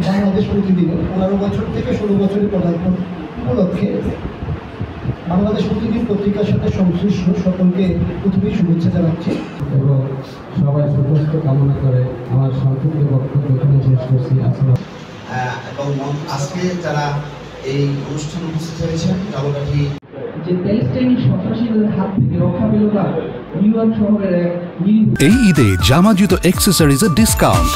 বাংলাদেশ প্রতিদিনে 15 বছর থেকে 16 বছরের পদার্পণ উপলক্ষে বাংলাদেশ প্রতিদিন পত্রিকার সাথে সংশ্লিষ্ট সকলকে প্রথমেই শুভেচ্ছা জানাচ্ছি এবং সবাই সুস্বাস্থ্য কামনা করে আমার সংক্ষিপ্ত বক্তব্য এখানে শেষ করছি। এবং আজকে যারা এই অনুষ্ঠানে উপস্থিত হয়েছেন জগৎটি যে প্যালেস্টাইনি সন্ত্রাসীদের হাত থেকে রক্ষা পেল না নিউ ইয়র্ক শহরের এক এই ঈদে জামা জুতো অ্যাক্সেসরিজের ডিসকাউন্ট।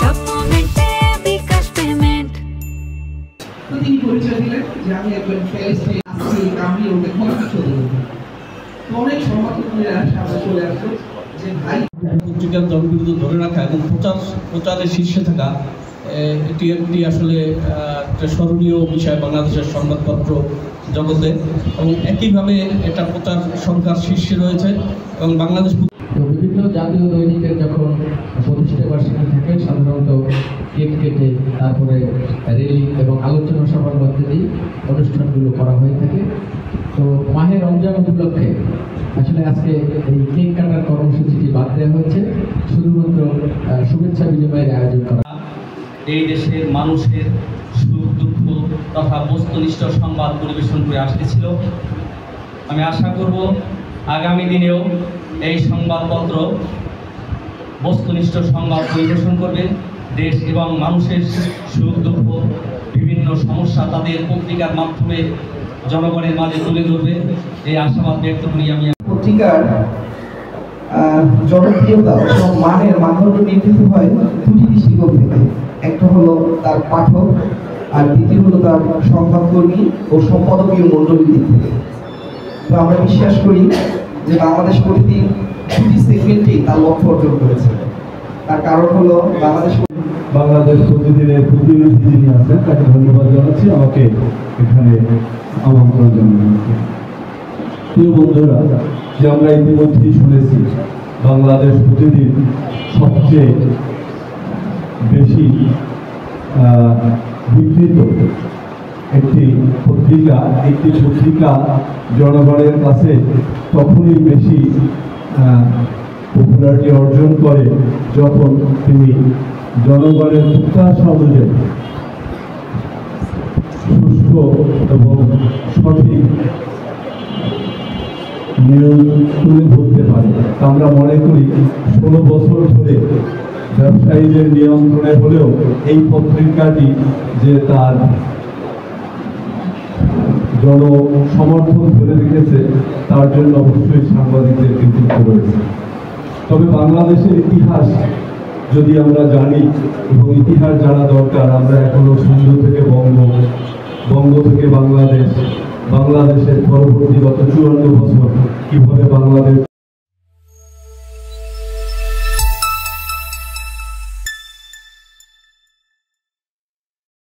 তিনি পরিচয় দিলেন যে আমি একজন প্যালেস্টাইন আসছি, আমি ওকে ক্ষমতা চলে যাব। অনেক সমর্থকরা সামনে চলে আসলো যে ভাই পত্রিকার জনবিরোধী ধরে রাখা এবং প্রচারের শীর্ষে থাকা এটি একটি আসলে একটা স্মরণীয় বিষয় বাংলাদেশের সংবাদপত্র জগতে, এবং একইভাবে এটা প্রচার সংখ্যার শীর্ষে রয়েছে এবং বাংলাদেশ বিভিন্ন জাতীয় দৈনিকের যখন প্রতিষ্ঠা বার্ষিকী থাকে সাধারণত কেক কেটে তারপরে র্যালি এবং আলোচনা সভার মধ্যে দিয়ে অনুষ্ঠানগুলো করা হয়ে থাকে। তো মাহে রমজান উপলক্ষে আসলে আজকে এই কেক কাটার কর্মসূচিটি বাদ দেওয়া হয়েছে, শুধুমাত্র শুভেচ্ছা বিনিময়ের আয়োজন করা। এই দেশের মানুষের সুখ দুঃখ তথা বস্তুনিষ্ঠ সংবাদ পরিবেশন করে আসতেছিল। আমি আশা করব আগামী দিনেও এই সংবাদপত্র বস্তুনিষ্ঠ সংবাদ পরিবেশন করবে। দেশ এবং মানুষের সুখ দুঃখ বিভিন্ন সমস্যা তাদের পত্রিকার মাধ্যমে জনগণের মাঝে তুলে ধরবে, এই আশাবাদ ব্যক্ত করি। আমি পত্রিকার জনপ্রিয়তা এবং মানের মানদণ্ড নির্মিত হয় দুটি দৃষ্টিকোণ থেকে। একটা হলো তার পাঠক, আর দ্বিতীয় হলো তার সংবাদকর্মী ও সম্পাদকীয় মণ্ডলীর দিক থেকে। তো আমরা বিশ্বাস করি যে বাংলাদেশ প্রতিদিন দুটি সেগমেন্টেই তার লক্ষ্য অর্জন করেছে। তার কারণ হলো বাংলাদেশ প্রতিদিনের প্রতিনিধি যিনি আছেন তাকে ধন্যবাদ জানাচ্ছি আমাকে এখানে আমন্ত্রণ জানাচ্ছি। প্রিয় বন্ধুরা, যে আমরা ইতিমধ্যেই শুনেছি বাংলাদেশ প্রতিদিন সবচেয়ে বেশি বিকৃত একটি পত্রিকা জনগণের কাছে তখনই বেশি পপুলারিটি অর্জন করে যখন তিনি জনগণের প্রত্যাশা অনুযায়ী সুষ্ঠু এবং সঠিক নিউজ তুলে ধরতে পারে। আমরা মনে করি 16 বছর ধরে ব্যবসায়ীদের নিয়ন্ত্রণে হলেও এই পত্রিকাটি যে তার জনসমর্থন ধরে রেখেছে তার জন্য অবশ্যই সাংবাদিকদের কৃতিত্ব রয়েছে। তবে বাংলাদেশের ইতিহাস যদি আমরা জানি এবং ইতিহাস জানা দরকার, আমরা এখনো সিন্ধু থেকে বঙ্গ থেকে বাংলাদেশের পরবর্তী গত 54 বছর কিভাবে বাংলাদেশ